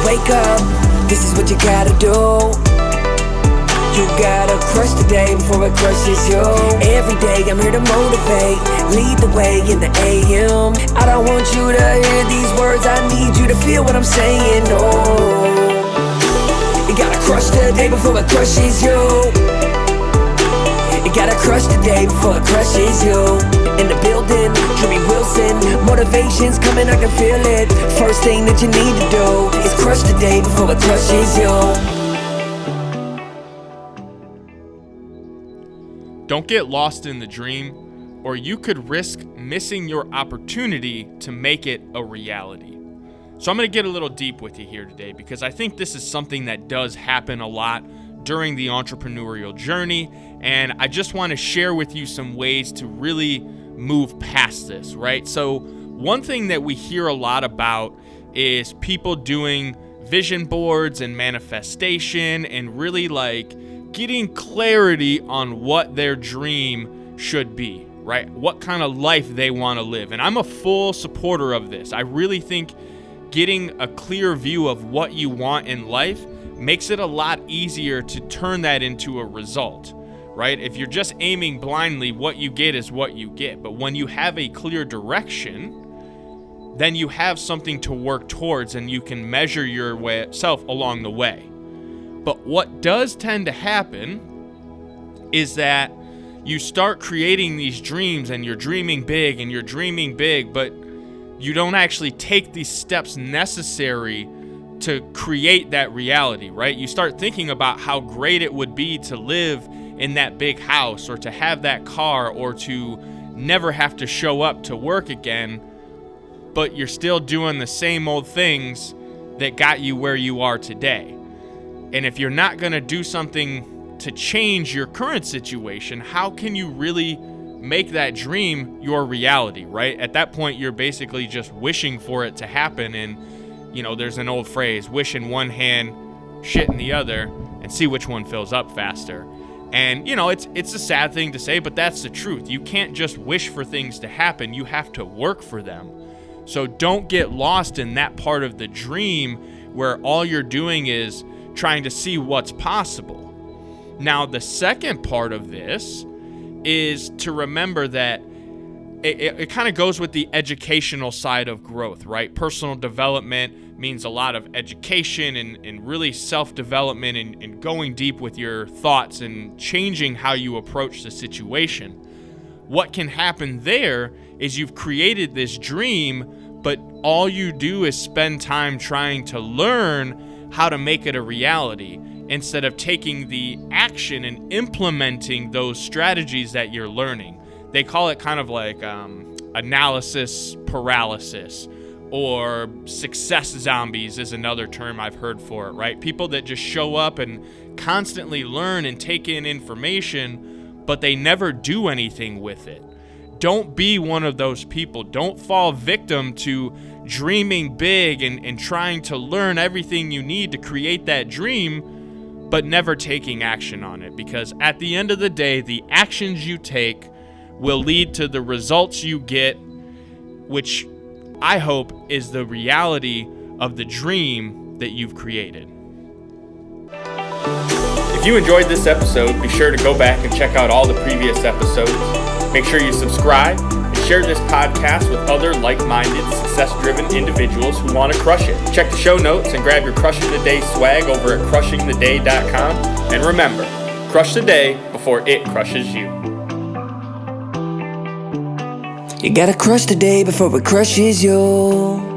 wake up, this is what you gotta do. You gotta crush the day before it crushes you. Every day I'm here to motivate, lead the way in the AM. I don't want you to hear these words, I need you to feel what I'm saying. Oh, you gotta crush the day before it crushes you. You gotta crush the day before it crushes you. In the building, Drewbie Wilson, motivation's coming, I can feel it. First thing that you need to do is crush the day before it crushes you. Don't get lost in the dream, or you could risk missing your opportunity to make it a reality. So I'm going to get a little deep with you here today, because I think this is something that does happen a lot during the entrepreneurial journey, and I just want to share with you some ways to really move past this, right? So one thing that we hear a lot about is people doing vision boards and manifestation and really like getting clarity on what their dream should be, right? What kind of life they want to live. And I'm a full supporter of this. I really think getting a clear view of what you want in life makes it a lot easier to turn that into a result, right? If you're just aiming blindly, what you get is what you get. But when you have a clear direction, then you have something to work towards and you can measure yourself along the way. But what does tend to happen is that you start creating these dreams and you're dreaming big and you're dreaming big, but you don't actually take these steps necessary to create that reality, right? You start thinking about how great it would be to live in that big house or to have that car or to never have to show up to work again, but you're still doing the same old things that got you where you are today. And if you're not going to do something to change your current situation, how can you really make that dream your reality, right? At that point, you're basically just wishing for it to happen. And, you know, there's an old phrase, wish in one hand, shit in the other, and see which one fills up faster. And, you know, it's a sad thing to say, but that's the truth. You can't just wish for things to happen. You have to work for them. So don't get lost in that part of the dream where all you're doing is trying to see what's possible. Now, the second part of this is to remember that it kind of goes with the educational side of growth, right? Personal development means a lot of education and really self-development and going deep with your thoughts and changing how you approach the situation. What can happen there is you've created this dream, but all you do is spend time trying to learn how to make it a reality instead of taking the action and implementing those strategies that you're learning. They call it kind of like analysis paralysis, or success zombies is another term I've heard for it, right? People that just show up and constantly learn and take in information, but they never do anything with it. Don't be one of those people. Don't fall victim to dreaming big and trying to learn everything you need to create that dream, but never taking action on it. Because at the end of the day, the actions you take will lead to the results you get, which I hope is the reality of the dream that you've created. If you enjoyed this episode, be sure to go back and check out all the previous episodes. Make sure you subscribe and share this podcast with other like-minded, success-driven individuals who want to crush it. Check the show notes and grab your Crushing the Day swag over at crushingtheday.com. And remember, crush the day before it crushes you. You gotta crush the day before it crushes you.